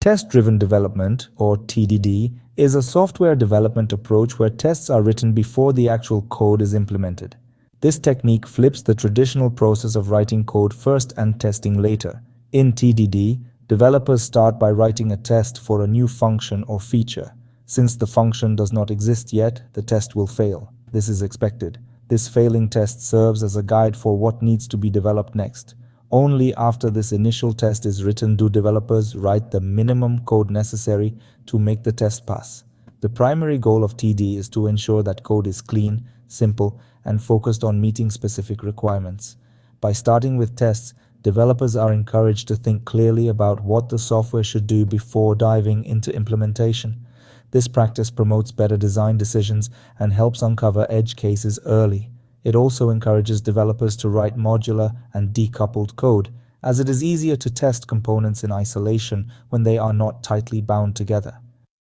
Test-driven development, or TDD, is a software development approach where tests are written before the actual code is implemented. This technique flips the traditional process of writing code first and testing later. In TDD, developers start by writing a test for a new function or feature. Since the function does not exist yet, the test will fail. This is expected. This failing test serves as a guide for what needs to be developed next. Only after this initial test is written do developers write the minimum code necessary to make the test pass. The primary goal of TD is to ensure that code is clean, simple, and focused on meeting specific requirements. By starting with tests, developers are encouraged to think clearly about what the software should do before diving into implementation. This practice promotes better design decisions and helps uncover edge cases early. It also encourages developers to write modular and decoupled code, as it is easier to test components in isolation when they are not tightly bound together.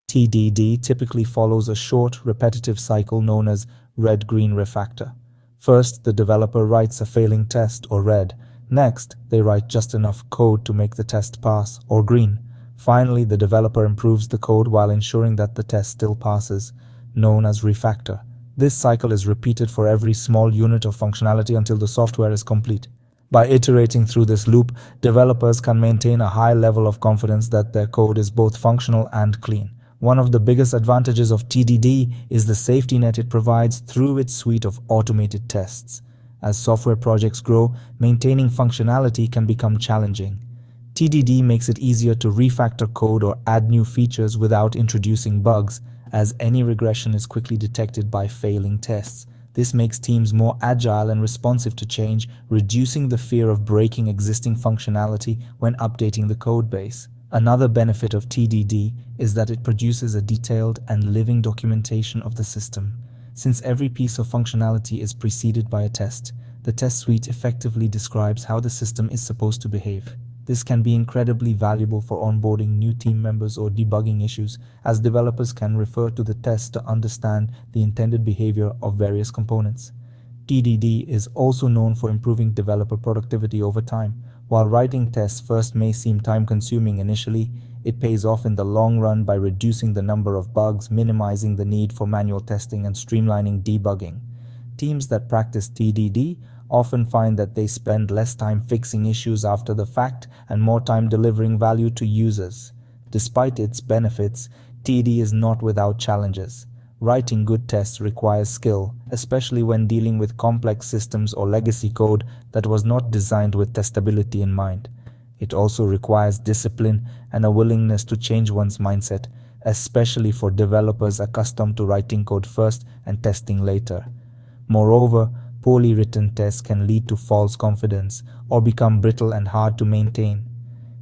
TDD typically follows a short, repetitive cycle known as red-green refactor. First, the developer writes a failing test, or red. Next, they write just enough code to make the test pass, or green. Finally, the developer improves the code while ensuring that the test still passes, known as refactor. This cycle is repeated for every small unit of functionality until the software is complete. By iterating through this loop, developers can maintain a high level of confidence that their code is both functional and clean. One of the biggest advantages of TDD is the safety net it provides through its suite of automated tests. As software projects grow, maintaining functionality can become challenging. TDD makes it easier to refactor code or add new features without introducing bugs, as any regression is quickly detected by failing tests. This makes teams more agile and responsive to change, reducing the fear of breaking existing functionality when updating the code base. Another benefit of TDD is that it produces a detailed and living documentation of the system. Since every piece of functionality is preceded by a test, the test suite effectively describes how the system is supposed to behave. This can be incredibly valuable for onboarding new team members or debugging issues, as developers can refer to the test to understand the intended behavior of various components. TDD is also known for improving developer productivity over time. While writing tests first may seem time-consuming initially, it pays off in the long run by reducing the number of bugs, minimizing the need for manual testing, and streamlining debugging. Teams that practice TDD often find that they spend less time fixing issues after the fact and more time delivering value to users. Despite its benefits, TD is not without challenges. Writing good tests requires skill, especially when dealing with complex systems or legacy code that was not designed with testability in mind. It also requires discipline and a willingness to change one's mindset, especially for developers accustomed to writing code first and testing later. Moreover, poorly written tests can lead to false confidence or become brittle and hard to maintain.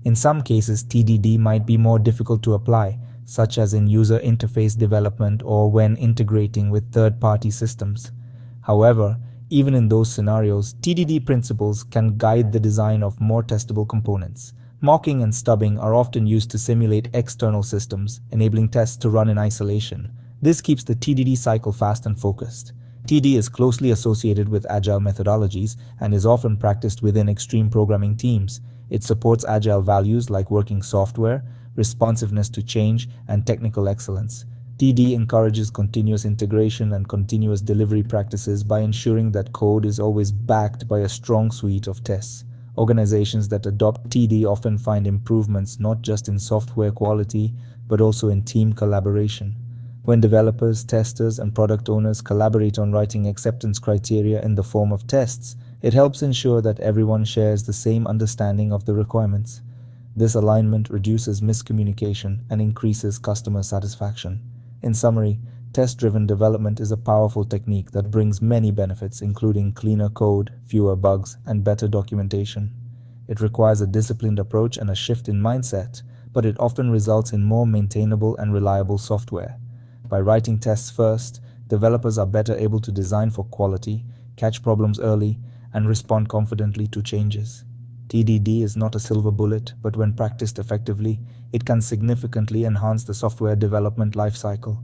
In some cases, TDD might be more difficult to apply, such as in user interface development or when integrating with third-party systems. However, even in those scenarios, TDD principles can guide the design of more testable components. Mocking and stubbing are often used to simulate external systems, enabling tests to run in isolation. This keeps the TDD cycle fast and focused. TD is closely associated with agile methodologies and is often practiced within extreme programming teams. It supports agile values like working software, responsiveness to change, and technical excellence. TD encourages continuous integration and continuous delivery practices by ensuring that code is always backed by a strong suite of tests. Organizations that adopt TD often find improvements not just in software quality, but also in team collaboration. When developers, testers, and product owners collaborate on writing acceptance criteria in the form of tests, it helps ensure that everyone shares the same understanding of the requirements. This alignment reduces miscommunication and increases customer satisfaction. In summary, test-driven development is a powerful technique that brings many benefits, including cleaner code, fewer bugs, and better documentation. It requires a disciplined approach and a shift in mindset, but it often results in more maintainable and reliable software. By writing tests first, developers are better able to design for quality, catch problems early, and respond confidently to changes. TDD is not a silver bullet, but when practiced effectively, it can significantly enhance the software development lifecycle.